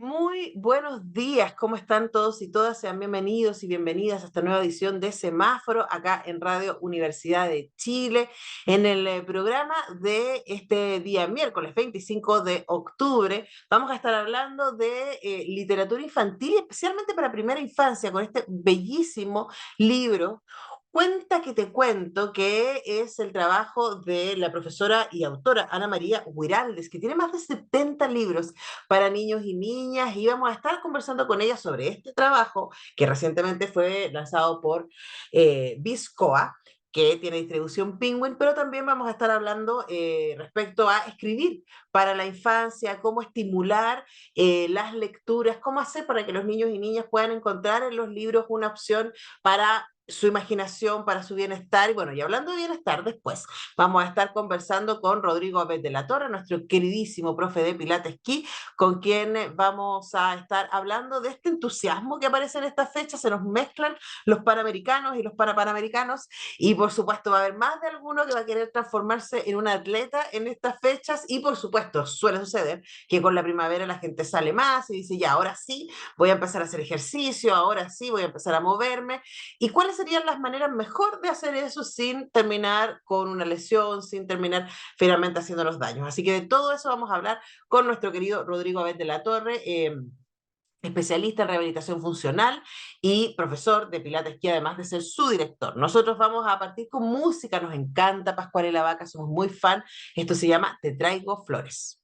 Muy buenos días, ¿cómo están todos y todas? Sean bienvenidos y bienvenidas a esta nueva edición de Semáforo, acá en Radio Universidad de Chile, en el programa de este día miércoles 25 de octubre. Vamos a estar hablando de literatura infantil, especialmente para primera infancia, con este bellísimo libro. Cuenta que te cuento, que es el trabajo de la profesora y autora Ana María Huiraldes, que tiene más de 70 libros para niños y niñas, y vamos a estar conversando con ella sobre este trabajo que recientemente fue lanzado por Viscoa, que tiene distribución Penguin, pero también vamos a estar hablando respecto a escribir para la infancia, cómo estimular las lecturas, cómo hacer para que los niños y niñas puedan encontrar en los libros una opción para su imaginación, para su bienestar. Y bueno, y hablando de bienestar, después vamos a estar conversando con Rodrigo Abed de la Torre, nuestro queridísimo profe de Pilates Ki, con quien vamos a estar hablando de este entusiasmo que aparece en estas fechas. Se nos mezclan los panamericanos y los parapanamericanos, y por supuesto va a haber más de alguno que va a querer transformarse en un atleta en estas fechas, y por supuesto suele suceder que con la primavera la gente sale más y dice, ya, ahora sí voy a empezar a hacer ejercicio, ahora sí voy a empezar a moverme. ¿Y cuáles serían las maneras mejor de hacer eso sin terminar con una lesión, sin terminar finalmente haciéndonos daños? Así que de todo eso vamos a hablar con nuestro querido Rodrigo Abed de la Torre, especialista en rehabilitación funcional y profesor de Pilates, que además de ser su director. Nosotros vamos a partir con música, nos encanta Pascual Vaca, somos muy fan. Esto se llama Te traigo flores.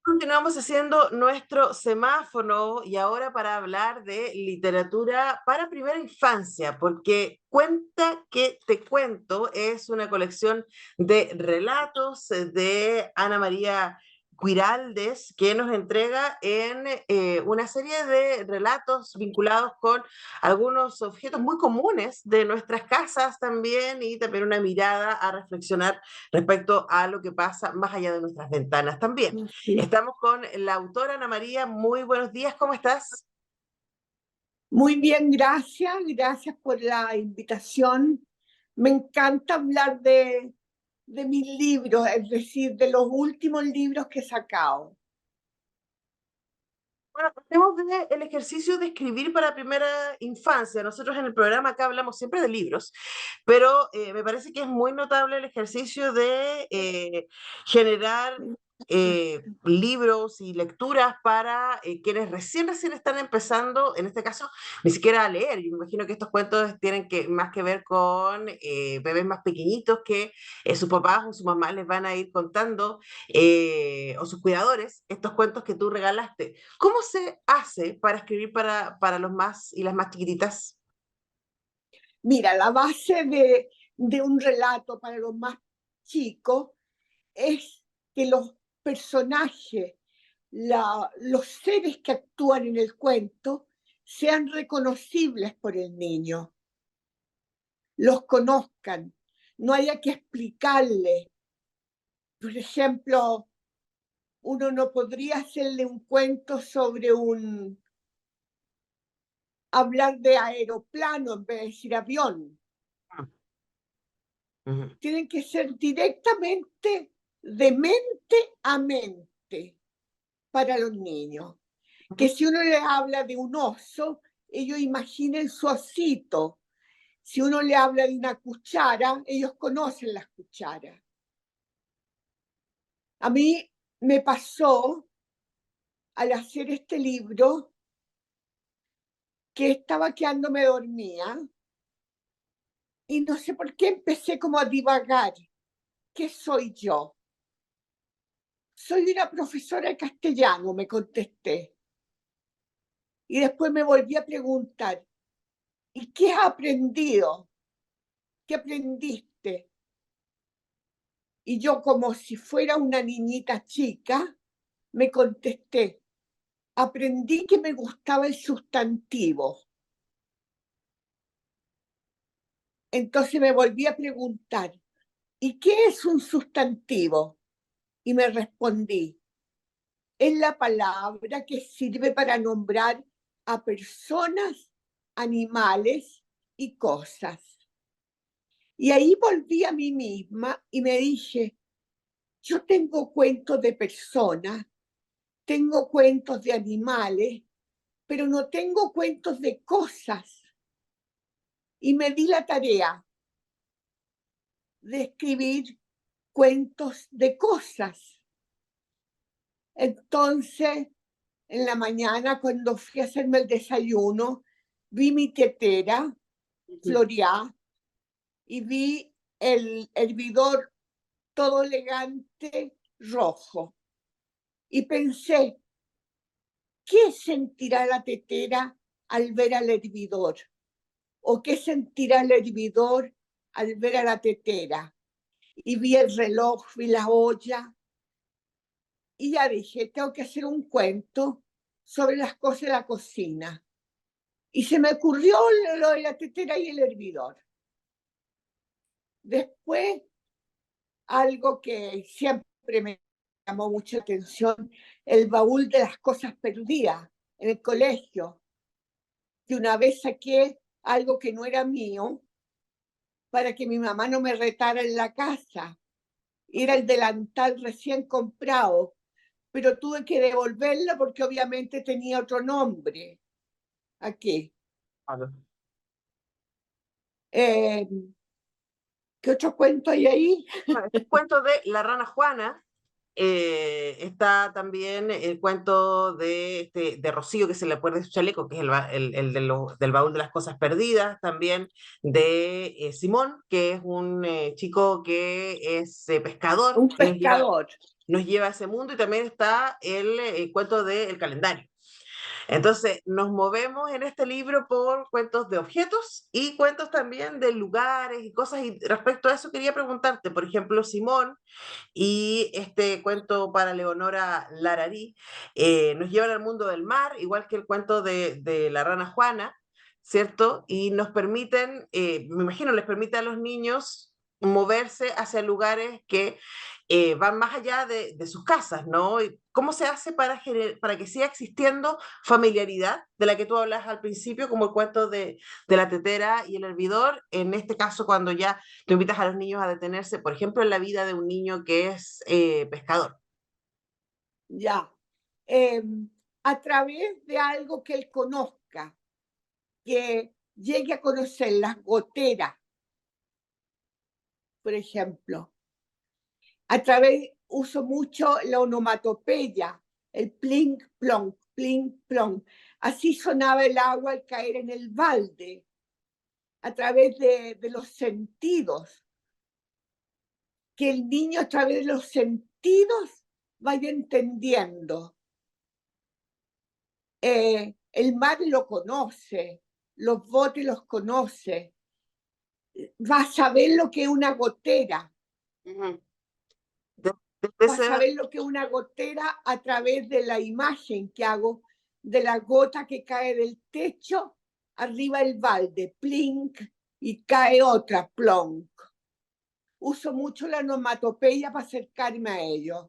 Continuamos haciendo nuestro semáforo, y ahora para hablar de literatura para primera infancia, porque Cuenta que te cuento es una colección de relatos de Ana María Cuiraldes, que nos entrega en una serie de relatos vinculados con algunos objetos muy comunes de nuestras casas también, y también una mirada a reflexionar respecto a lo que pasa más allá de nuestras ventanas también. Sí. Estamos con la autora Ana María. Muy buenos días, ¿cómo estás? Muy bien, gracias. Gracias por la invitación. Me encanta hablar de mis libros, es decir, de los últimos libros que he sacado. Bueno, hablemos del ejercicio de escribir para primera infancia. Nosotros en el programa acá hablamos siempre de libros, pero me parece que es muy notable el ejercicio de generar libros y lecturas para quienes recién están empezando, en este caso, ni siquiera a leer. Yo me imagino que estos cuentos tienen más que ver con bebés más pequeñitos que sus papás o su mamá les van a ir contando, o sus cuidadores, estos cuentos que tú regalaste. ¿Cómo se hace para escribir para los más y las más chiquititas? Mira, la base de un relato para los más chicos es que los personajes, los seres que actúan en el cuento, sean reconocibles por el niño, los conozcan, no haya que explicarle. Por ejemplo, uno no podría hacerle un cuento sobre hablar de aeroplano en vez de decir avión. Ujú. Tienen que ser directamente de mente a mente para los niños. Que Ujú. si uno les habla de un oso, ellos imaginen su osito. Si uno le habla de una cuchara, ellos conocen las cucharas. A mí me pasó al hacer este libro que estaba quedándome dormida y no sé por qué empecé como a divagar. ¿Qué soy yo? Soy una profesora de castellano, me contesté. Y después me volví a preguntar, ¿y qué has aprendido? ¿Qué aprendiste? Y yo, como si fuera una niñita chica, me contesté, aprendí que me gustaba el sustantivo. Entonces me volví a preguntar, ¿y qué es un sustantivo? Y me respondí, es la palabra que sirve para nombrar a personas, animales y cosas. Y ahí volví a mí misma y me dije, yo tengo cuentos de personas, tengo cuentos de animales, pero no tengo cuentos de cosas. Y me di la tarea de escribir cuentos de cosas. Entonces, en la mañana, cuando fui a hacerme el desayuno, vi mi tetera florear y vi el hervidor todo elegante rojo. Y pensé, ¿qué sentirá la tetera al ver al hervidor? ¿O qué sentirá el hervidor al ver a la tetera? Y vi el reloj, vi la olla, y ya dije, tengo que hacer un cuento sobre las cosas de la cocina. Y se me ocurrió lo de la tetera y el hervidor. Después, algo que siempre me llamó mucha atención, el baúl de las cosas perdidas en el colegio. Que una vez saqué algo que no era mío para que mi mamá no me retara en la casa. Era el delantal recién comprado, pero tuve que devolverlo porque obviamente tenía otro nombre. Aquí. Claro. Eh, ¿Qué otro cuento hay ahí? Bueno, este cuento de La Rana Juana. Está también el cuento de Rocío, que se le acuerda de su chaleco, que es el del baúl de las cosas perdidas, también de Simón, que es un chico que es pescador Un y pescador. nos lleva a ese mundo, y también está el cuento del calendario. Entonces, nos movemos en este libro por cuentos de objetos y cuentos también de lugares y cosas. Y respecto a eso, quería preguntarte, por ejemplo, Simón y este cuento para Leonora Lararí nos llevan al mundo del mar, igual que el cuento de la rana Juana, ¿cierto? Y nos permiten, me imagino, les permite a los niños moverse hacia lugares que van más allá de sus casas, ¿no? Y ¿cómo se hace para que siga existiendo familiaridad de la que tú hablas al principio, como el cuento de la tetera y el hervidor? En este caso, cuando ya tú invitas a los niños a detenerse, por ejemplo, en la vida de un niño que es pescador. Ya. A través de algo que él conozca, que llegue a conocer las goteras, por ejemplo. A través, uso mucho la onomatopeya, el plink, plonk, plink, plonk. Así sonaba el agua al caer en el balde, a través de los sentidos. Que el niño a través de los sentidos vaya entendiendo. El mar lo conoce, los botes los conoce, va a saber lo que es una gotera, Ujú. Debe va a ser, saber lo que es una gotera a través de la imagen que hago de la gota que cae del techo, arriba el balde, plink, y cae otra, plonk. Uso mucho la onomatopeya para acercarme a ellos.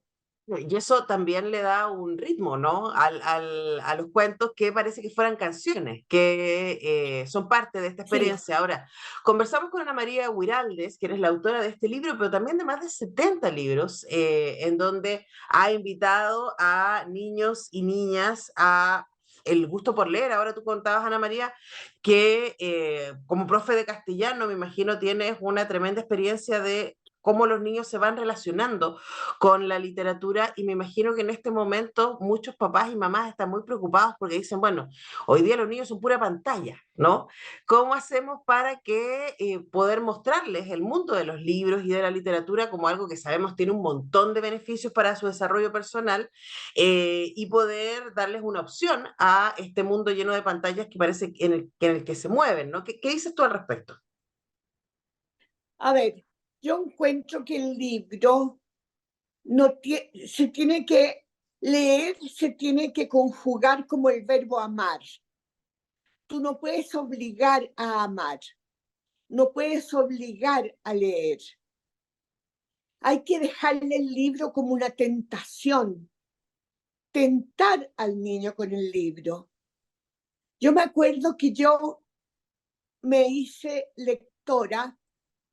y eso también le da un ritmo, ¿no? A los cuentos que parece que fueran canciones, que son parte de esta Sí, experiencia. Ahora, conversamos con Ana María Huiraldes, quien es la autora de este libro, pero también de más de 70 libros, en donde ha invitado a niños y niñas a el gusto por leer. Ahora tú contabas, Ana María, que como profe de castellano, me imagino, tienes una tremenda experiencia de cómo los niños se van relacionando con la literatura, y me imagino que en este momento muchos papás y mamás están muy preocupados porque dicen, bueno, hoy día los niños son pura pantalla, ¿no? ¿Cómo hacemos para que poder mostrarles el mundo de los libros y de la literatura como algo que sabemos tiene un montón de beneficios para su desarrollo personal, y poder darles una opción a este mundo lleno de pantallas que parece en el que se mueven, ¿no? ¿Qué dices tú al respecto? a ver, yo encuentro que el libro no se tiene que leer, se tiene que conjugar como el verbo amar. Tú no puedes obligar a amar, no puedes obligar a leer. Hay que dejarle el libro como una tentación, tentar al niño con el libro. Yo me acuerdo que yo me hice lectora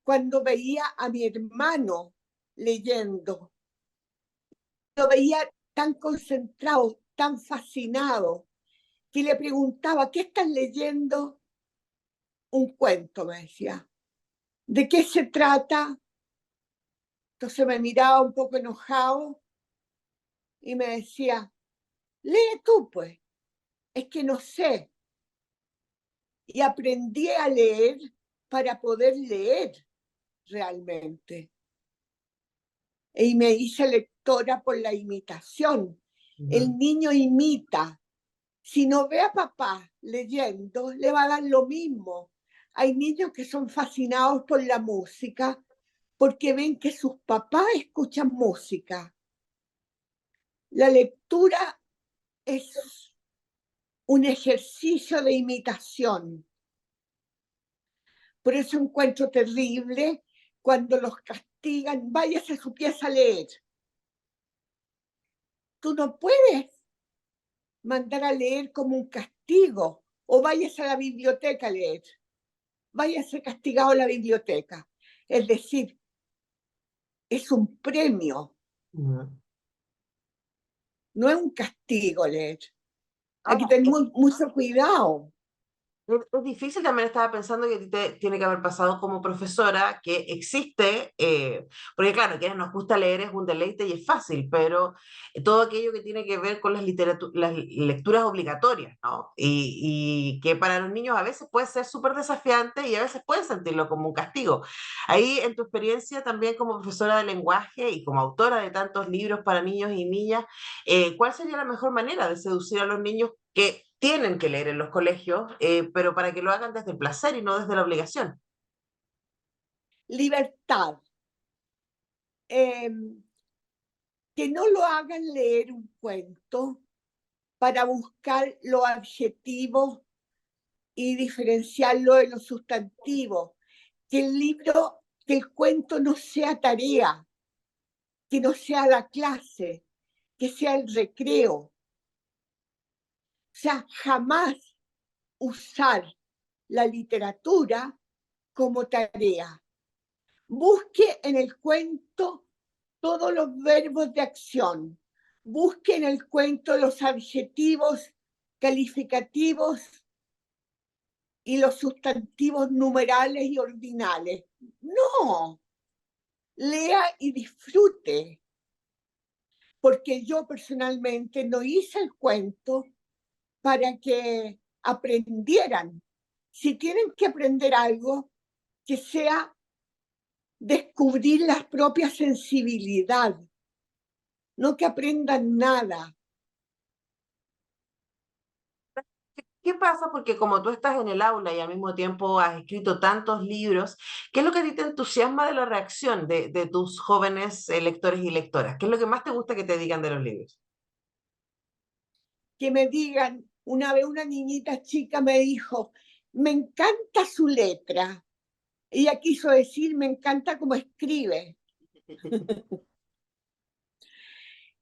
cuando veía a mi hermano leyendo. Lo veía tan concentrado, tan fascinado, que le preguntaba, ¿qué estás leyendo? Un cuento, me decía. ¿De qué se trata? Entonces me miraba un poco enojado y me decía, lee tú, pues, es que no sé. Y aprendí a leer para poder leer realmente. Y me hice lectora por la imitación. El niño imita. Si no ve a papá leyendo, le va a dar lo mismo. Hay niños que son fascinados por la música porque ven que sus papás escuchan música. La lectura es un ejercicio de imitación. Por eso encuentro terrible cuando los castigan, váyase a su pieza a leer. Tú no puedes mandar a leer como un castigo, o váyase a la biblioteca a leer, váyase castigado a la biblioteca. Es decir, es un premio, Ujú. no es un castigo leer. Hay que Ahora, tener mucho cuidado. es difícil, también estaba pensando que a ti te tiene que haber pasado como profesora que existe, porque claro, a quienes nos gusta leer es un deleite y es fácil, pero todo aquello que tiene que ver con las lecturas obligatorias, ¿no? Y que para los niños a veces puede ser súper desafiante y a veces pueden sentirlo como un castigo. Ahí, en tu experiencia también como profesora de lenguaje y como autora de tantos libros para niños y niñas, ¿cuál sería la mejor manera de seducir a los niños que tienen que leer en los colegios, pero para que lo hagan desde el placer y no desde la obligación? Libertad. Eh, que no lo hagan leer un cuento para buscar los adjetivos y diferenciarlo de los sustantivos. Que el libro, que el cuento no sea tarea, que no sea la clase, que sea el recreo. O sea, jamás usar la literatura como tarea. Busque en el cuento todos los verbos de acción. Busque en el cuento los adjetivos calificativos y los sustantivos numerales y ordinales. No, lea y disfrute, porque yo personalmente no hice el cuento para que aprendieran. Si tienen que aprender algo, que sea descubrir la propia sensibilidad, no que aprendan nada. ¿Qué pasa? Porque como tú estás en el aula y al mismo tiempo has escrito tantos libros, ¿qué es lo que a ti te entusiasma de la reacción de tus jóvenes lectores y lectoras? ¿Qué es lo que más te gusta que te digan de los libros? Que me digan, una vez una niñita chica me dijo, me encanta su letra. Ella quiso decir, me encanta cómo escribe.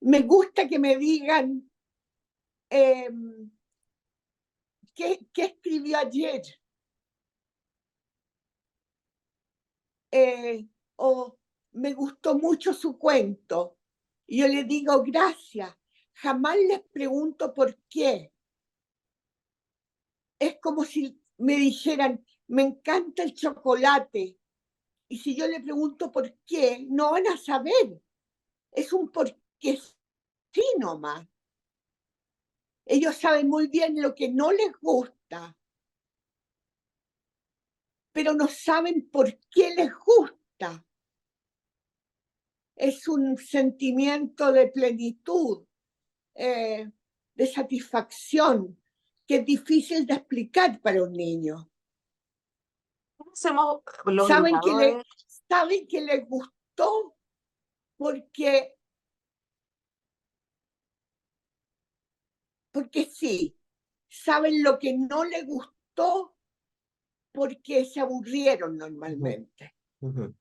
Me gusta que me digan, eh, ¿qué escribió ayer? O me gustó mucho su cuento. Y yo le digo, gracias. Jamás les pregunto por qué. Es como si me dijeran, me encanta el chocolate. Y si yo le pregunto por qué, no van a saber. Es un porque sí nomás. Ellos saben muy bien lo que no les gusta, pero no saben por qué les gusta. Es un sentimiento de plenitud, de satisfacción, que es difícil de explicar para un niño. ¿Cómo hacemos los Saben que, educadores? saben que les gustó porque, porque sí. Saben lo que no les gustó porque se aburrieron normalmente. Uh -huh.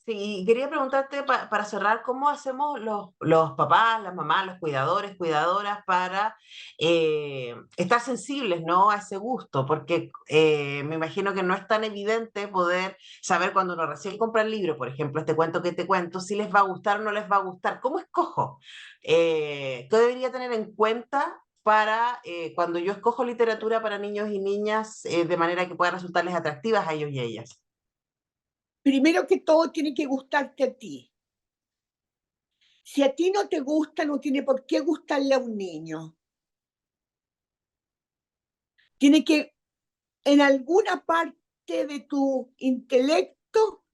Sí, quería preguntarte para cerrar, ¿cómo hacemos los papás, las mamás, los cuidadores, cuidadoras para estar sensibles, ¿no? A ese gusto? Porque me imagino que no es tan evidente poder saber cuando uno recién compra el libro, por ejemplo, este cuento que te cuento, si les va a gustar o no les va a gustar. ¿Cómo escojo? ¿Qué debería tener en cuenta para cuando yo escojo literatura para niños y niñas de manera que pueda resultarles atractivas a ellos y a ellas? Primero que todo, tiene que gustarte a ti. Si a ti no te gusta, no tiene por qué gustarle a un niño. Tiene que, en alguna parte de tu intelecto,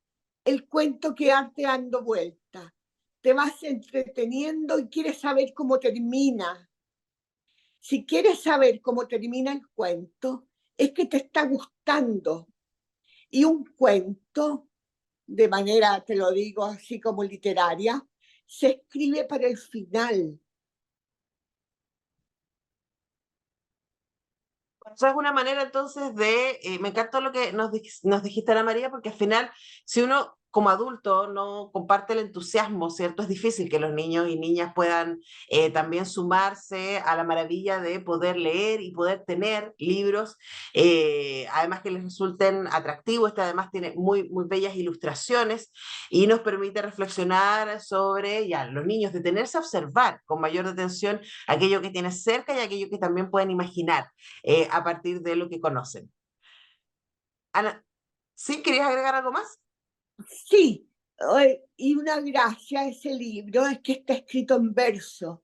el cuento quedarte dando vuelta. Te vas entreteniendo y quieres saber cómo termina. Si quieres saber cómo termina el cuento, es que te está gustando. Y un cuento, de manera, te lo digo así como literaria, se escribe para el final. Eso es una manera entonces de, me encantó lo que nos dijiste, Ana María, porque al final, si uno como adulto no comparte el entusiasmo, ¿cierto? Es difícil que los niños y niñas puedan también sumarse a la maravilla de poder leer y poder tener libros, además que les resulten atractivos. Este además tiene muy, muy bellas ilustraciones y nos permite reflexionar sobre ya los niños, detenerse a observar con mayor detención aquello que tienen cerca y aquello que también pueden imaginar a partir de lo que conocen. Ana, ¿sí querías agregar algo más? Sí, y una gracia a ese libro es que está escrito en verso.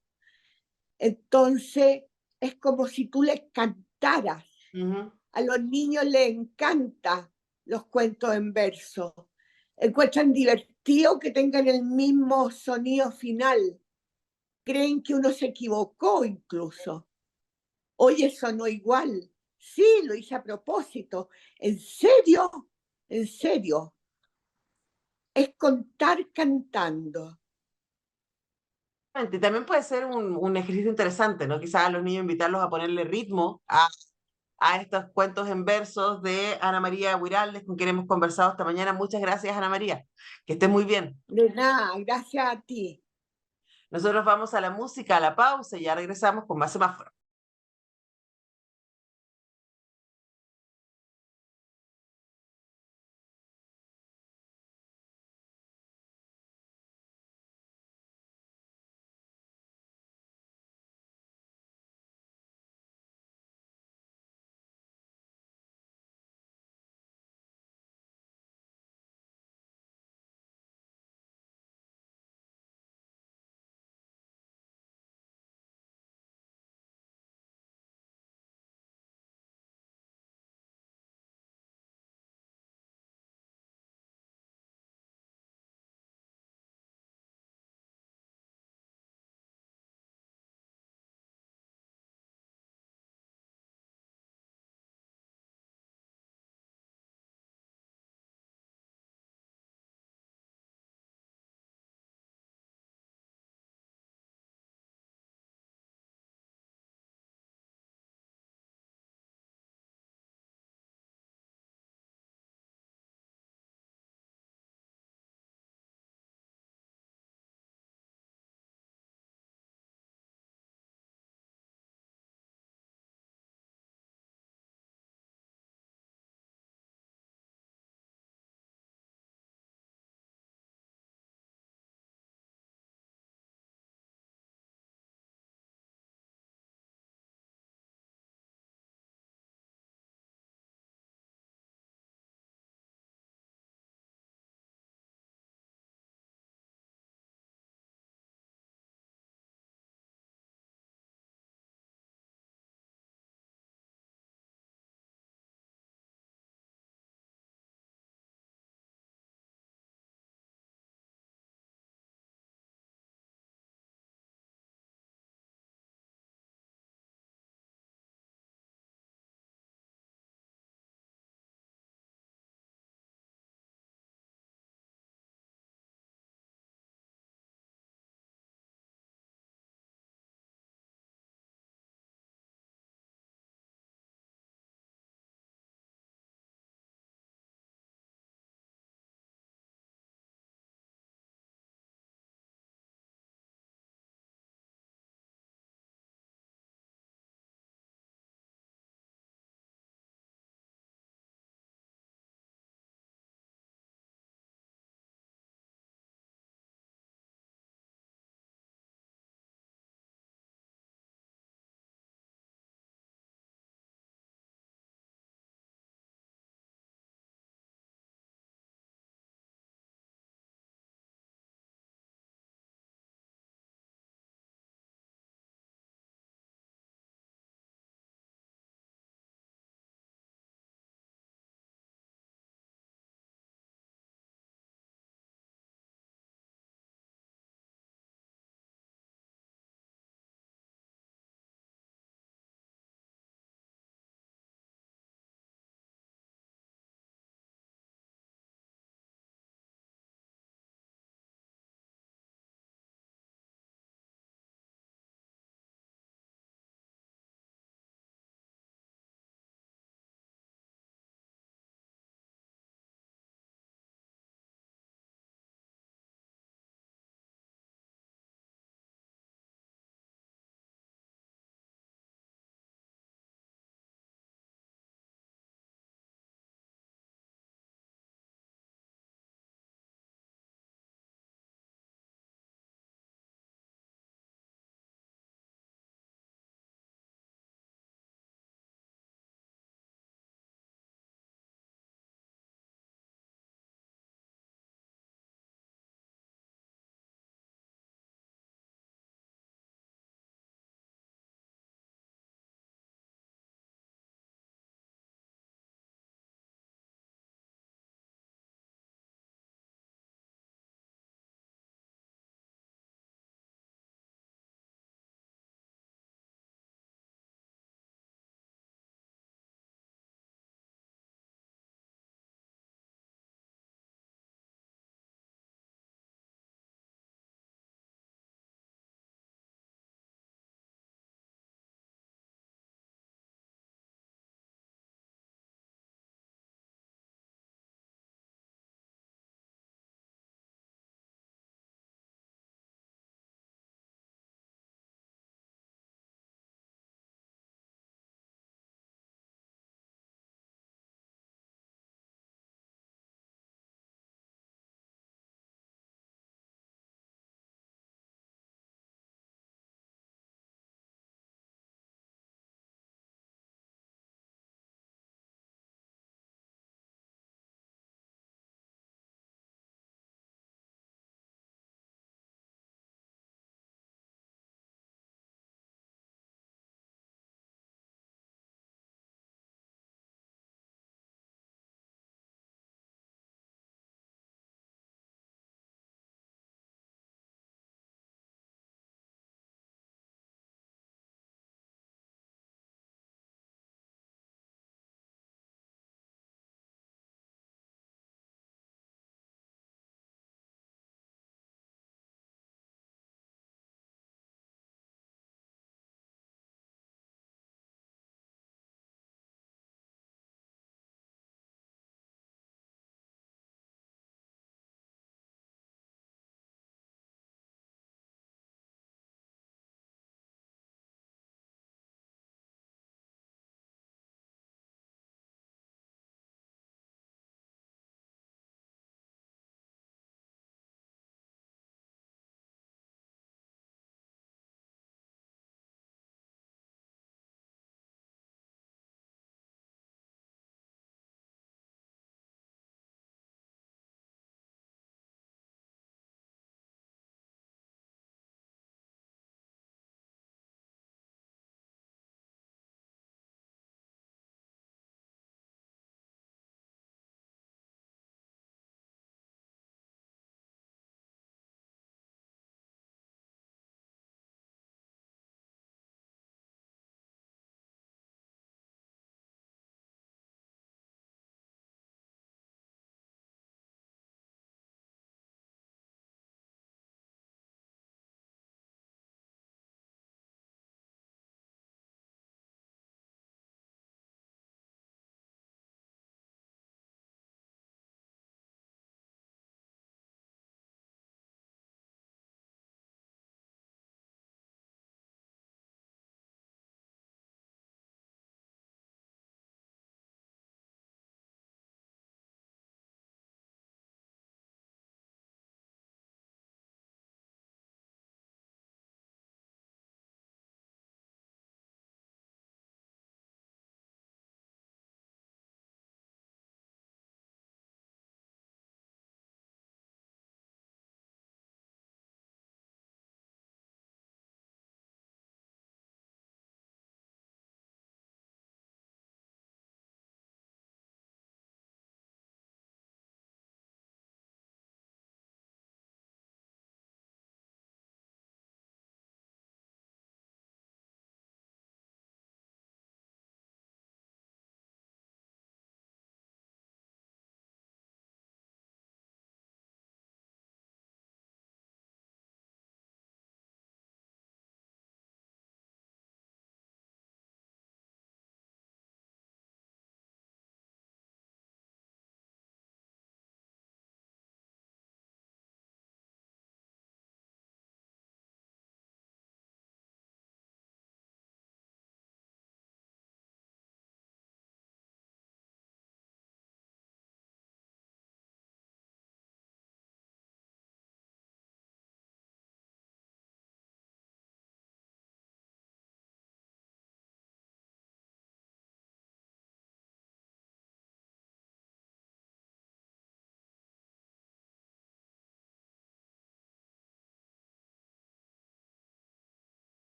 Entonces, es como si tú les cantaras. Uh -huh. A los niños les encanta los cuentos en verso. Encuentran divertido que tengan el mismo sonido final. Creen que uno se equivocó incluso. Oye, sonó igual. Sí, lo hice a propósito. ¿En serio? ¿En serio? Es contar cantando. Y también puede ser un ejercicio interesante, ¿no? Quizás a los niños invitarlos a ponerle ritmo a estos cuentos en versos de Ana María Huiraldes, con quien hemos conversado esta mañana. Muchas gracias, Ana María. Que estés muy bien. De nada, gracias a ti. Nosotros vamos a la música, a la pausa y ya regresamos con más semáforo.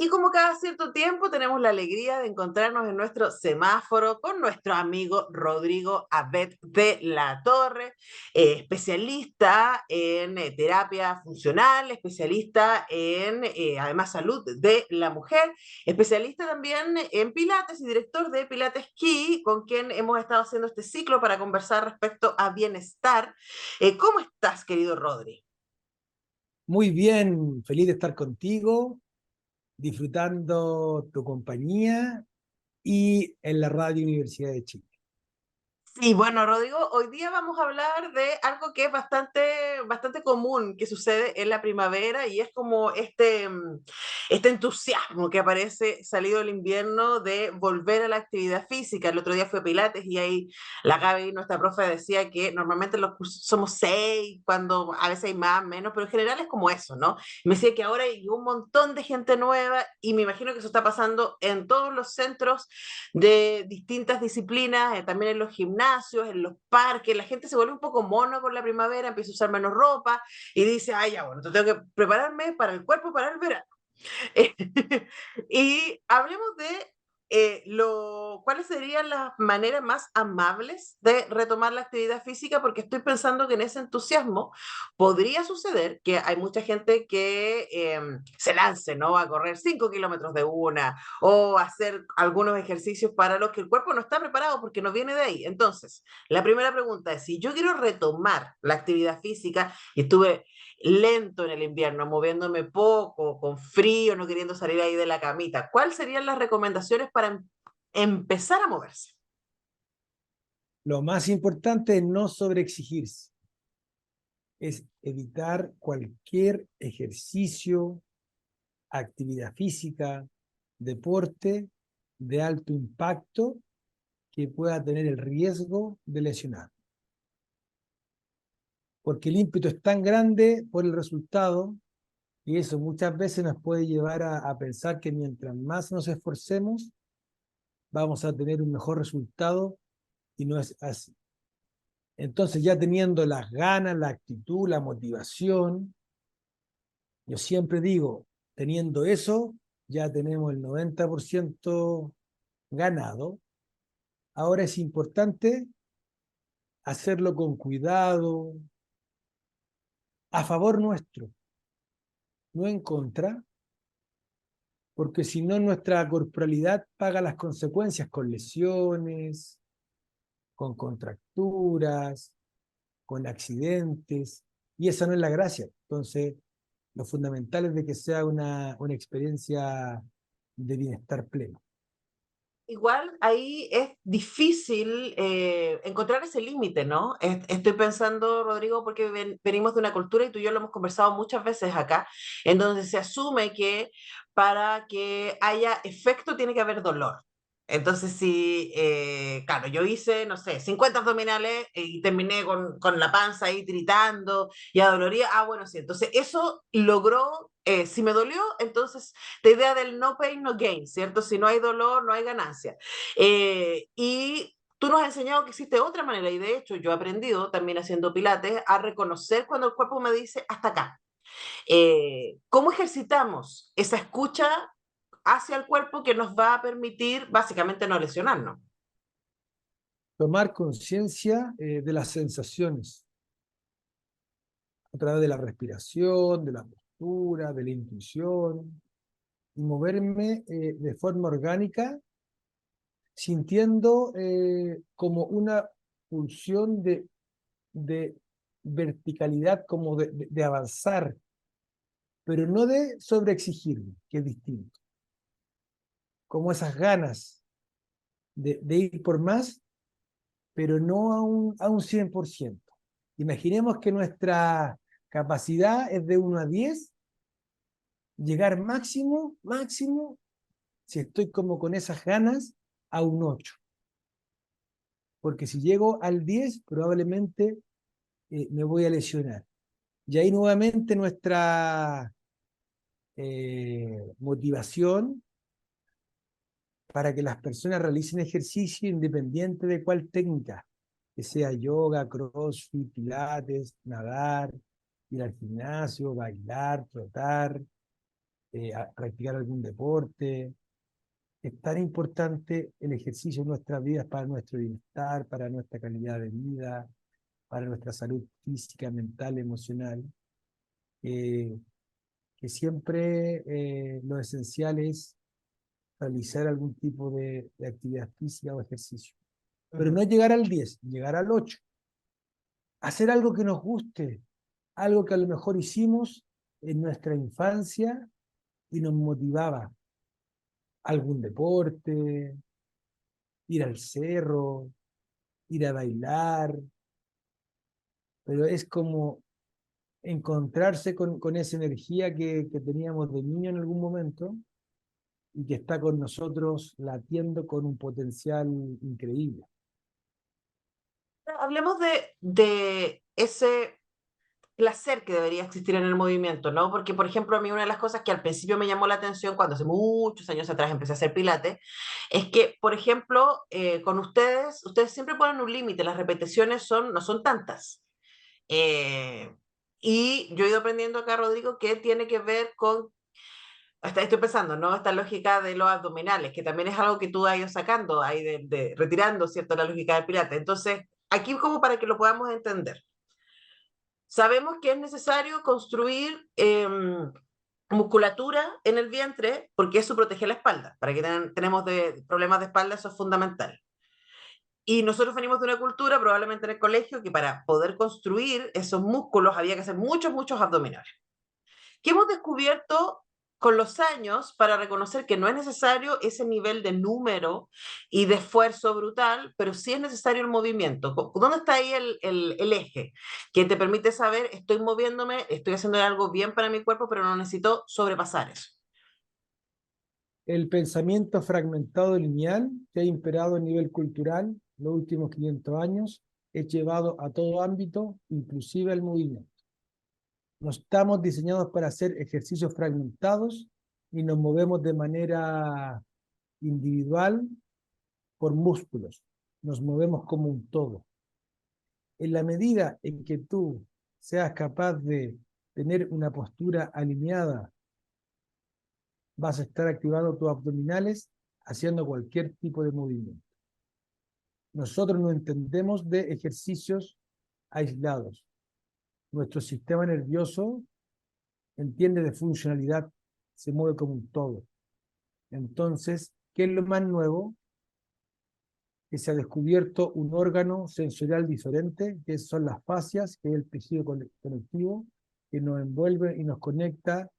Y como cada cierto tiempo tenemos la alegría de encontrarnos en nuestro semáforo con nuestro amigo Rodrigo Abet de la Torre, especialista en terapia funcional, especialista en además salud de la mujer, especialista también en Pilates y director de Pilates Key, con quien hemos estado haciendo este ciclo para conversar respecto a bienestar. ¿Cómo estás, querido Rodri? Muy bien, feliz de estar contigo, disfrutando tu compañía y en la Radio Universidad de Chile. Sí, bueno, Rodrigo, hoy día vamos a hablar de algo que es bastante común que sucede en la primavera y es como este entusiasmo que aparece salido del invierno de volver a la actividad física. El otro día fue Pilates y ahí la Gaby, nuestra profe, decía que normalmente los cursos somos 6, cuando a veces hay más, menos, pero en general es como eso, ¿no? Me decía que ahora hay un montón de gente nueva y me imagino que eso está pasando en todos los centros de distintas disciplinas, también en los gimnasios, en los parques, la gente se vuelve un poco mono con la primavera, empieza a usar menos ropa y dice, ay, ya, bueno, entonces tengo que prepararme para el cuerpo, para el verano. Y hablemos de cuáles serían las maneras más amables de retomar la actividad física, porque estoy pensando que en ese entusiasmo podría suceder que hay mucha gente que se lance, ¿no? A correr 5 kilómetros de una o hacer algunos ejercicios para los que el cuerpo no está preparado porque no viene de ahí. Entonces, la primera pregunta es, si yo quiero retomar la actividad física y estuve lento en el invierno, moviéndome poco, con frío, no queriendo salir ahí de la camita. ¿Cuáles serían las recomendaciones para empezar a moverse? Lo más importante es no sobreexigirse, es evitar cualquier ejercicio, actividad física, deporte de alto impacto que pueda tener el riesgo de lesionar. Porque el ímpetu es tan grande por el resultado y eso muchas veces nos puede llevar a pensar que mientras más nos esforcemos, vamos a tener un mejor resultado y no es así. Entonces ya teniendo las ganas, la actitud, la motivación, yo siempre digo, teniendo eso, ya tenemos el 90% ganado. Ahora es importante hacerlo con cuidado, a favor nuestro, no en contra, porque si no nuestra corporalidad paga las consecuencias con lesiones, con contracturas, con accidentes, y esa no es la gracia. Entonces, lo fundamental es de que sea una experiencia de bienestar pleno. Igual ahí es difícil encontrar ese límite, ¿no? Estoy pensando, Rodrigo, porque venimos de una cultura y tú y yo lo hemos conversado muchas veces acá, en donde se asume que para que haya efecto tiene que haber dolor. Entonces, si, claro, yo hice, no sé, 50 abdominales y terminé con la panza ahí tiritando y adolorida, ah, bueno, sí, entonces eso logró, si me dolió, entonces la idea del no pain, no gain, ¿cierto? Si no hay dolor, no hay ganancia. Y tú nos has enseñado que existe otra manera, y de hecho yo he aprendido también haciendo pilates a reconocer cuando el cuerpo me dice hasta acá. ¿Cómo ejercitamos esa escucha hacia el cuerpo que nos va a permitir básicamente no lesionarnos? Tomar conciencia de las sensaciones a través de la respiración, de la postura, de la intuición, y moverme de forma orgánica, sintiendo como una pulsión de verticalidad, como de avanzar, pero no de sobreexigirme, que es distinto. Como esas ganas de ir por más, pero no a un 100%. Imaginemos que nuestra capacidad es de 1 a 10, llegar máximo, si estoy como con esas ganas, a un 8. Porque si llego al 10, probablemente me voy a lesionar. Y ahí nuevamente nuestra motivación para que las personas realicen ejercicio independiente de cuál técnica, que sea yoga, crossfit, pilates, nadar, ir al gimnasio, bailar, trotar, a practicar algún deporte. Es tan importante el ejercicio en nuestras vidas para nuestro bienestar, para nuestra calidad de vida, para nuestra salud física, mental, emocional, eh, que siempre lo esencial es realizar algún tipo de actividad física o ejercicio. Pero no llegar al 10, llegar al 8. Hacer algo que nos guste, algo que a lo mejor hicimos en nuestra infancia y nos motivaba. Algún deporte, ir al cerro, ir a bailar, pero es como encontrarse con esa energía que teníamos de niño en algún momento y que está con nosotros latiendo con un potencial increíble. Hablemos de ese placer que debería existir en el movimiento, ¿no? Porque, por ejemplo, a mí una de las cosas que al principio me llamó la atención cuando hace muchos años atrás empecé a hacer pilates, es que, por ejemplo, con ustedes siempre ponen un límite, las repeticiones no son tantas. Eh, y yo he ido aprendiendo acá, Rodrigo, que tiene que ver con, estoy pensando, ¿no? Esta lógica de los abdominales, que también es algo que tú has ido sacando, ahí retirando, ¿cierto? La lógica del pilates. Entonces, aquí como para que lo podamos entender. Sabemos que es necesario construir musculatura en el vientre porque eso protege la espalda. Para que tenemos problemas de espalda, eso es fundamental. Y nosotros venimos de una cultura, probablemente en el colegio, que para poder construir esos músculos había que hacer muchos, muchos abdominales. ¿Qué hemos descubierto con los años para reconocer que no es necesario ese nivel de número y de esfuerzo brutal, pero sí es necesario el movimiento? ¿Dónde está ahí el eje que te permite saber, estoy moviéndome, estoy haciendo algo bien para mi cuerpo, pero no necesito sobrepasar eso? El pensamiento fragmentado lineal que ha imperado a nivel cultural los últimos 500 años es llevado a todo ámbito, inclusive al movimiento. No estamos diseñados para hacer ejercicios fragmentados y nos movemos de manera individual por músculos. Nos movemos como un todo. En la medida en que tú seas capaz de tener una postura alineada, vas a estar activando tus abdominales haciendo cualquier tipo de movimiento. Nosotros no entendemos de ejercicios aislados. Nuestro sistema nervioso entiende de funcionalidad, se mueve como un todo. Entonces, ¿qué es lo más nuevo? Que se ha descubierto un órgano sensorial diferente, que son las fascias, que es el tejido conectivo, que nos envuelve y nos conecta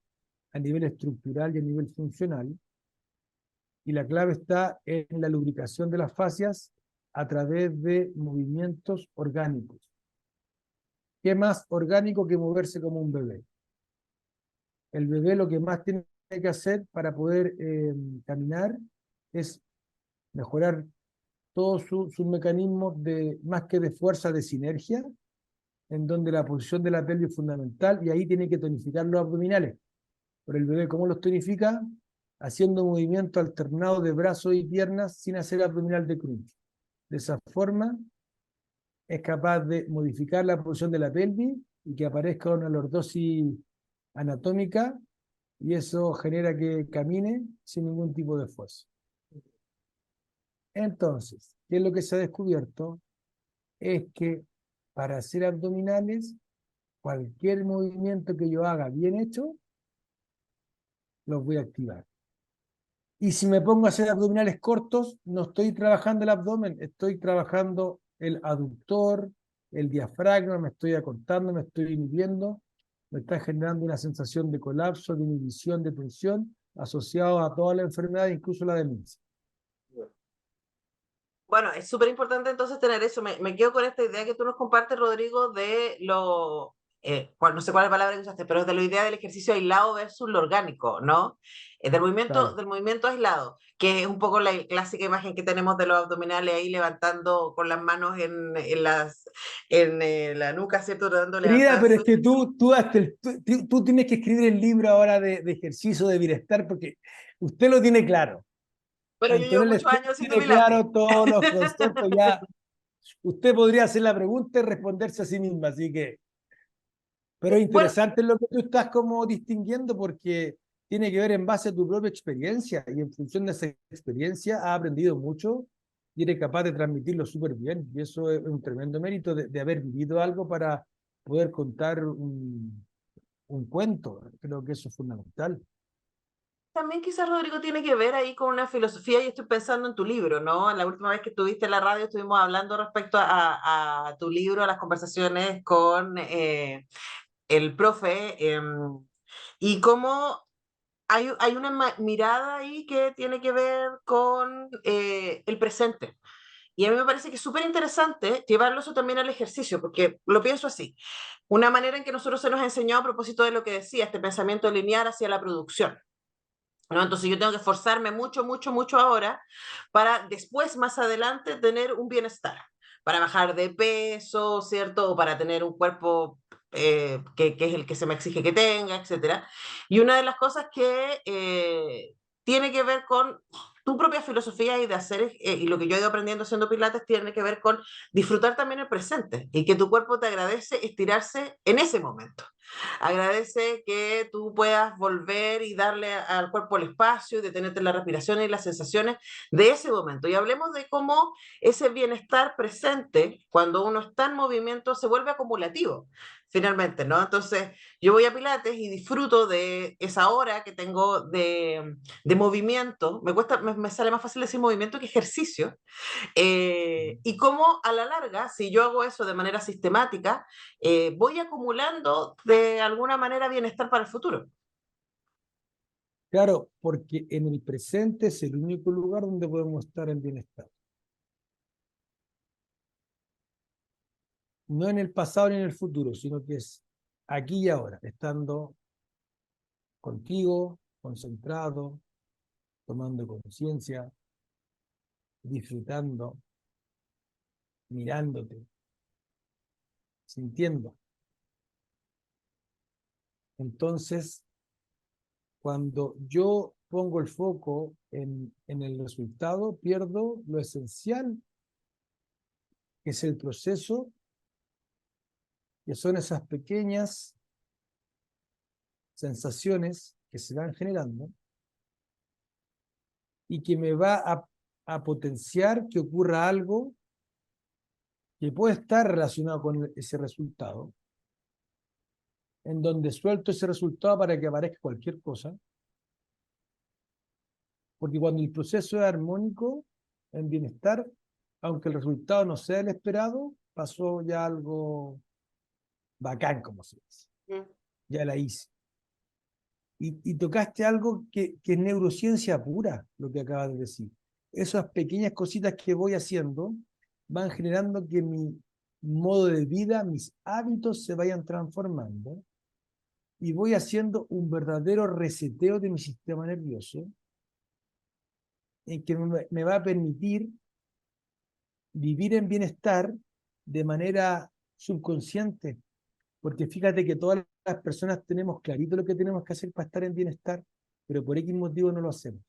a nivel estructural y a nivel funcional. Y la clave está en la lubricación de las fascias a través de movimientos orgánicos. ¿Qué más orgánico que moverse como un bebé? El bebé lo que más tiene que hacer para poder caminar es mejorar todos sus mecanismos de, más que de fuerza, de sinergia, en donde la posición de la pelvis es fundamental, y ahí tiene que tonificar los abdominales. Pero el bebé, ¿cómo los tonifica? Haciendo movimiento alternado de brazos y piernas sin hacer abdominal de crunch. De esa forma, es capaz de modificar la posición de la pelvis y que aparezca una lordosis anatómica, y eso genera que camine sin ningún tipo de esfuerzo. Entonces, ¿qué es lo que se ha descubierto? Es que para hacer abdominales, cualquier movimiento que yo haga bien hecho, los voy a activar. Y si me pongo a hacer abdominales cortos, no estoy trabajando el abdomen, estoy trabajando el aductor, el diafragma, me estoy acortando, me estoy inhibiendo, me está generando una sensación de colapso, de inhibición, de tensión, asociado a toda la enfermedad, incluso la demencia. Bueno, es súper importante entonces tener eso. Me quedo con esta idea que tú nos compartes, Rodrigo, de no sé cuál es la palabra que usaste, pero de la idea del ejercicio aislado versus lo orgánico, ¿no? Claro. Del movimiento aislado, que es un poco la clásica imagen que tenemos de los abdominales ahí levantando con las manos en la nuca, ¿cierto? Tratando de Querida, levantar pero su... es que tú tienes que escribir el libro ahora de ejercicio de bienestar, porque usted lo tiene claro. Pero yo llevo Antonella muchos Stein años haciendo tiene pilates. claro todos los conceptos ya. Usted podría hacer la pregunta y responderse a sí misma, así que. Pero es Bueno, interesante lo que tú estás como distinguiendo, porque tiene que ver en base a tu propia experiencia, y en función de esa experiencia has aprendido mucho y eres capaz de transmitirlo súper bien. Y eso es un tremendo mérito de haber vivido algo para poder contar un cuento. Creo que eso es fundamental. También quizás Rodrigo tiene que ver ahí con una filosofía, y estoy pensando en tu libro, ¿no? La última vez que estuviste en la radio estuvimos hablando respecto a tu libro, a las conversaciones con el profe, y cómo hay una mirada ahí que tiene que ver con el presente. Y a mí me parece que es súper interesante llevarlo eso también al ejercicio, porque lo pienso así. Una manera en que nosotros se nos enseñó a propósito de lo que decía, este pensamiento lineal hacia la producción, ¿no? Entonces yo tengo que esforzarme mucho, mucho, mucho ahora para después, más adelante, tener un bienestar, para bajar de peso, ¿cierto? O para tener un cuerpo que es el que se me exige que tenga, etcétera. Y una de las cosas que tiene que ver con tu propia filosofía y de hacer, y lo que yo he ido aprendiendo haciendo pilates, tiene que ver con disfrutar también el presente y que tu cuerpo te agradece estirarse en ese momento. Agradece que tú puedas volver y darle al cuerpo el espacio y detenerte la respiración y las sensaciones de ese momento. Y hablemos de cómo ese bienestar presente, cuando uno está en movimiento, se vuelve acumulativo, finalmente, ¿no? Entonces, yo voy a Pilates y disfruto de esa hora que tengo de movimiento. Me sale más fácil decir movimiento que ejercicio, y cómo a la larga, si yo hago eso de manera sistemática, voy acumulando de alguna manera bienestar para el futuro. Claro, porque en el presente es el único lugar donde podemos estar en bienestar. No en el pasado ni en el futuro, sino que es aquí y ahora, estando contigo, concentrado, tomando conciencia, disfrutando, mirándote, sintiendo. Entonces, cuando yo pongo el foco en el resultado, pierdo lo esencial, que es el proceso, que son esas pequeñas sensaciones que se van generando y que me va a potenciar que ocurra algo que puede estar relacionado con ese resultado, en donde suelto ese resultado para que aparezca cualquier cosa, porque cuando el proceso es armónico, en bienestar, aunque el resultado no sea el esperado, pasó ya algo bacán, como se dice. Ya la hice. Y tocaste algo que es neurociencia pura, lo que acabas de decir. Esas pequeñas cositas que voy haciendo van generando que mi modo de vida, mis hábitos se vayan transformando y voy haciendo un verdadero reseteo de mi sistema nervioso en que me va a permitir vivir en bienestar de manera subconsciente, porque fíjate que todas las personas tenemos clarito lo que tenemos que hacer para estar en bienestar, pero por X motivo no lo hacemos.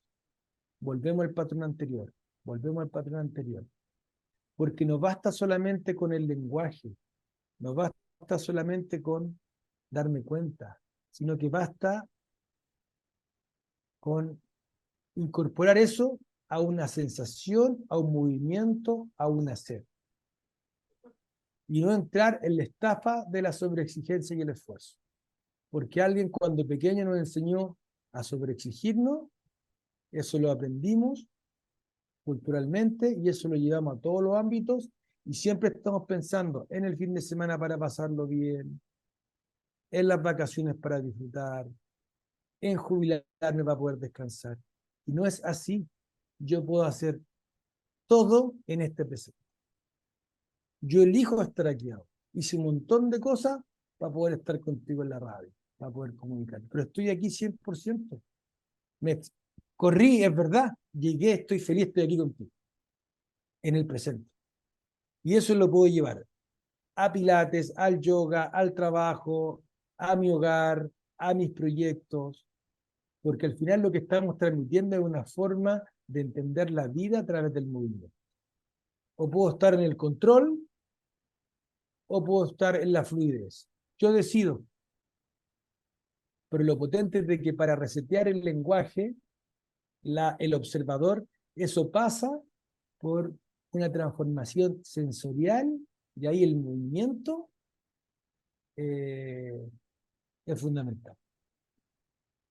Volvemos al patrón anterior, volvemos al patrón anterior, porque no basta solamente con el lenguaje, no basta solamente con darme cuenta, sino que basta con incorporar eso a una sensación, a un movimiento, a un hacer. Y no entrar en la estafa de la sobreexigencia y el esfuerzo. Porque alguien cuando pequeño nos enseñó a sobreexigirnos, eso lo aprendimos culturalmente y eso lo llevamos a todos los ámbitos y siempre estamos pensando en el fin de semana para pasarlo bien, en las vacaciones para disfrutar, en jubilarme para poder descansar. Y no es así. Yo puedo hacer todo en este presente. Yo elijo estar aquí ahora. Hice un montón de cosas para poder estar contigo en la radio, para poder comunicar. Pero estoy aquí 100%. Me corrí, es verdad. Llegué, estoy feliz, estoy aquí contigo. En el presente. Y eso lo puedo llevar a Pilates, al yoga, al trabajo, a mi hogar, a mis proyectos. Porque al final lo que estamos transmitiendo es una forma de entender la vida a través del movimiento. O puedo estar en el control o puedo estar en la fluidez. Yo decido. pero lo potente es de que para resetear el lenguaje, el observador, eso pasa por una transformación sensorial, y ahí el movimiento es fundamental.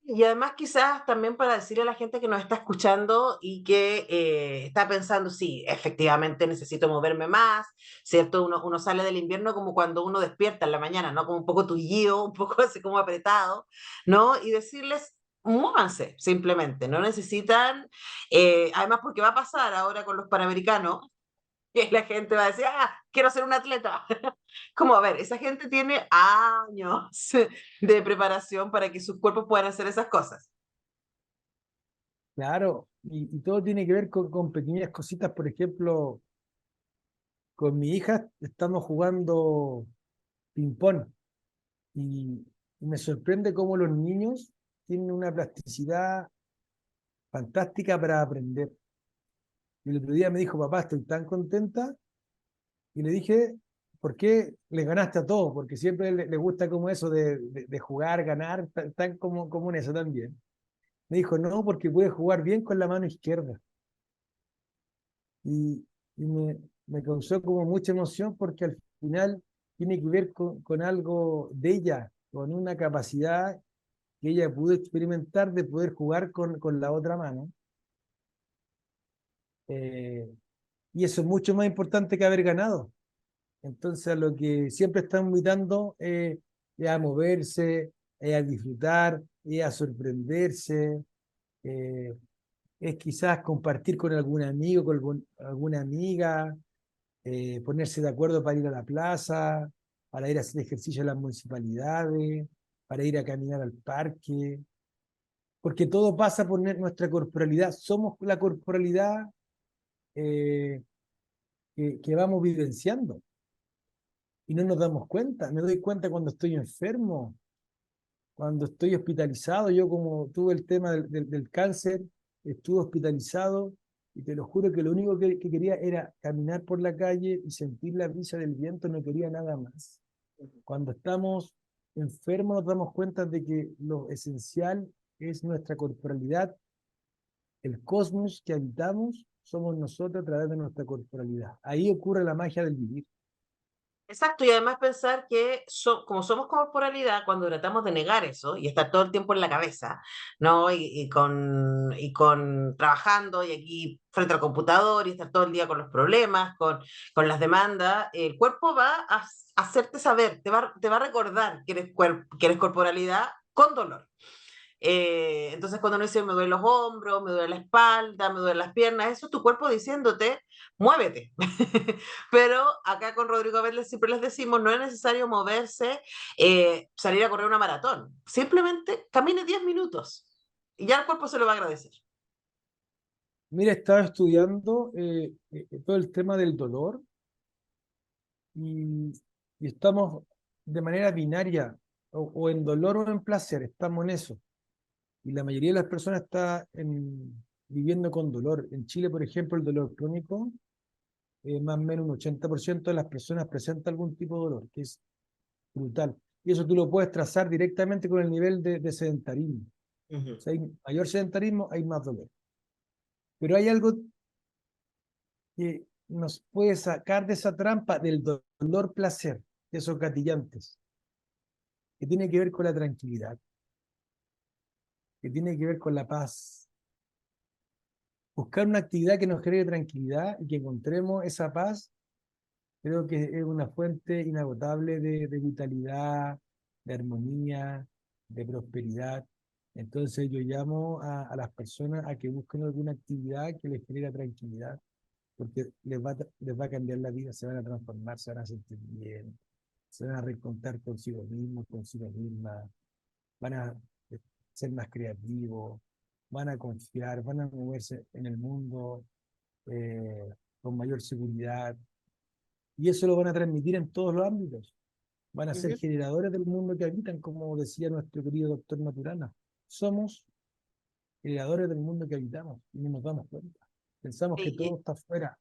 Y además quizás también para decirle a la gente que nos está escuchando y que está pensando, sí, efectivamente necesito moverme más, ¿cierto? Uno sale del invierno como cuando uno despierta en la mañana, ¿no? Como un poco tullido, un poco así como apretado, ¿no? Y decirles, muévanse simplemente, no necesitan, además porque va a pasar ahora con los Panamericanos, que la gente va a decir, ah, quiero ser un atleta. Como, a ver, esa gente tiene años de preparación para que sus cuerpos puedan hacer esas cosas. Claro, y todo tiene que ver con pequeñas cositas. Por ejemplo, con mi hija estamos jugando ping-pong y me sorprende cómo los niños tienen una plasticidad fantástica para aprender. Y el otro día me dijo, papá, estoy tan contenta, y le dije, ¿por qué le ganaste a todos? Porque siempre le gusta como eso de jugar, ganar, tan como en eso también. Me dijo, no, porque puede jugar bien con la mano izquierda. Y me causó como mucha emoción porque al final tiene que ver con algo de ella, con una capacidad que ella pudo experimentar de poder jugar con la otra mano. Eh, y eso es mucho más importante que haber ganado. Entonces, a lo que siempre están invitando es a moverse, a disfrutar, a sorprenderse, eh, es quizás compartir con algún amigo, con alguna amiga, ponerse de acuerdo para ir a la plaza, para ir a hacer ejercicio en las municipalidades, para ir a caminar al parque, porque todo pasa por nuestra corporalidad. Somos la corporalidad eh, que vamos vivenciando y no nos damos cuenta. Me doy cuenta cuando estoy enfermo, cuando estoy hospitalizado. Yo como tuve el tema del cáncer, estuve hospitalizado y te lo juro que lo único que quería era caminar por la calle y sentir la brisa del viento, no quería nada más. Cuando estamos enfermos nos damos cuenta de que lo esencial es nuestra corporalidad, el cosmos que habitamos, somos nosotros a través de nuestra corporalidad. Ahí ocurre la magia del vivir. Exacto, y además pensar que como somos corporalidad, cuando tratamos de negar eso y estar todo el tiempo en la cabeza, ¿no? Y con trabajando y aquí frente al computador y estar todo el día con los problemas, con las demandas, el cuerpo va a hacerte saber, te va a recordar que eres corporalidad con dolor. Entonces cuando uno dice me duelen los hombros, me duele la espalda, me duelen las piernas, eso es tu cuerpo diciéndote, muévete. Pero acá con Rodrigo Vélez siempre les decimos, no es necesario moverse, salir a correr una maratón. Simplemente camine 10 minutos y ya el cuerpo se lo va a agradecer. Mira, estaba estudiando todo el tema del dolor y, y estamos de manera binaria, o en dolor o en placer, estamos en eso. Y la mayoría de las personas está viviendo con dolor. En Chile, por ejemplo, el dolor crónico, más o menos un 80% de las personas presenta algún tipo de dolor, que es brutal. Y eso tú lo puedes trazar directamente con el nivel de sedentarismo. Ujú. Si hay mayor sedentarismo, hay más dolor. Pero hay algo que nos puede sacar de esa trampa del dolor-placer, de esos gatillantes, que tiene que ver con la tranquilidad, que tiene que ver con la paz. Buscar una actividad que nos genere tranquilidad y que encontremos esa paz, creo que es una fuente inagotable de vitalidad, de armonía, de prosperidad. Entonces yo llamo a las personas a que busquen alguna actividad que les genere tranquilidad, porque les va a cambiar la vida, se van a transformar, se van a sentir bien, se van a reencontrar consigo mismos, consigo mismas, van a ser más creativos, van a confiar, van a moverse en el mundo con mayor seguridad, y eso lo van a transmitir en todos los ámbitos. Van a ser Ujú. generadores del mundo que habitan, como decía nuestro querido doctor Maturana. Somos creadores del mundo que habitamos y no nos damos cuenta. Pensamos que Y, todo está afuera.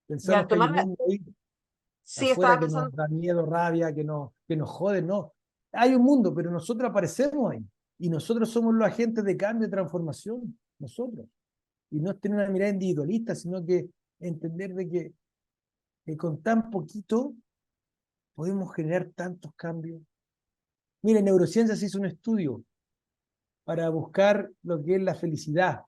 y al Pensamos que hay tomar, un mundo ahí sí, afuera estaba que nos pensando, da miedo, rabia, que nos jode, no. hay un mundo, pero nosotros aparecemos ahí. Y nosotros somos los agentes de cambio y transformación, nosotros. Y no es tener una mirada individualista, sino que entender de que con tan poquito podemos generar tantos cambios. Mira, en neurociencia se hizo un estudio para buscar lo que es la felicidad.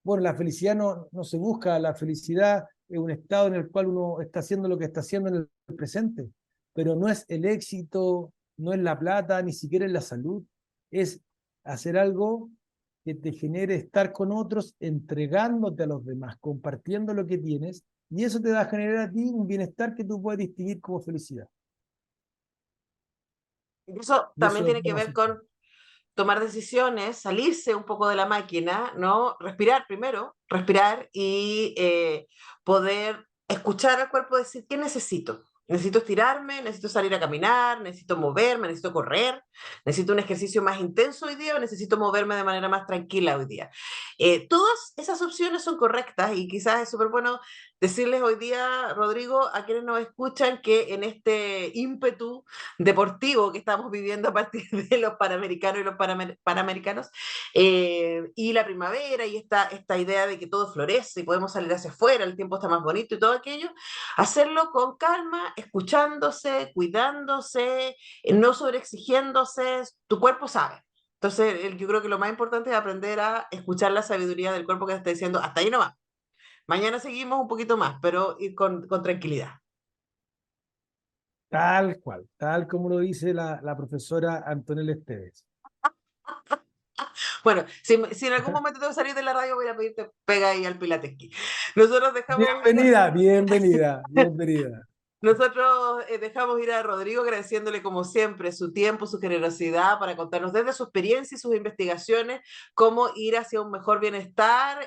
Bueno, la felicidad no se busca, la felicidad es un estado en el cual uno está haciendo lo que está haciendo en el presente, pero no es el éxito, no es la plata, ni siquiera es la salud, es hacer algo que te genere estar con otros, entregándote a los demás, compartiendo lo que tienes, y eso te va a generar a ti un bienestar que tú puedes distinguir como felicidad. Y eso Y también eso tiene que vamos a ver hacer. con tomar decisiones, salirse un poco de la máquina, ¿no? Respirar primero, respirar y poder escuchar al cuerpo decir, ¿qué necesito? Necesito estirarme, necesito salir a caminar, necesito moverme, necesito correr, necesito un ejercicio más intenso hoy día o necesito moverme de manera más tranquila hoy día. Todas esas opciones son correctas y quizás es súper bueno decirles hoy día, Rodrigo, a quienes nos escuchan que en este ímpetu deportivo que estamos viviendo a partir de los panamericanos y los panamericanos, y la primavera y esta idea de que todo florece y podemos salir hacia afuera, el tiempo está más bonito y todo aquello, hacerlo con calma, escuchándose, cuidándose, no sobreexigiéndose, tu cuerpo sabe. Entonces, yo creo que lo más importante es aprender a escuchar la sabiduría del cuerpo que te está diciendo, hasta ahí nomás. Mañana seguimos un poquito más, pero ir con tranquilidad. Tal cual, tal como lo dice la profesora Antonella Esteves. Bueno, si en algún momento tengo que salir de la radio, voy a pedirte pega ahí al Pilateschi. Nosotros dejamos ir Bienvenida, bienvenida, bienvenida. nosotros dejamos ir a Rodrigo agradeciéndole como siempre su tiempo, su generosidad para contarnos desde su experiencia y sus investigaciones cómo ir hacia un mejor bienestar,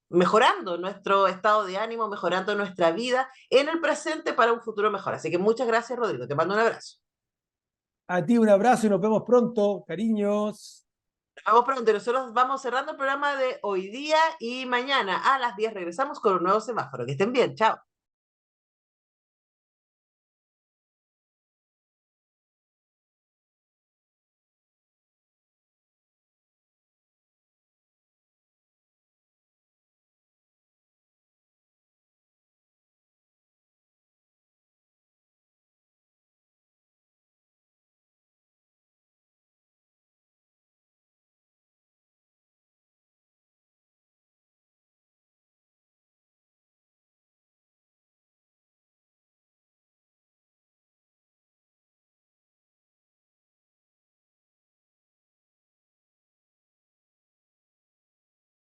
mejorando nuestro estado de ánimo, mejorando nuestra vida en el presente para un futuro mejor. Así que muchas gracias, Rodrigo. Te mando un abrazo. A ti un abrazo y nos vemos pronto, cariños. Nos vemos pronto. Nosotros vamos cerrando el programa de hoy día y mañana a las 10 regresamos con un nuevo semáforo. Que estén bien. Chao.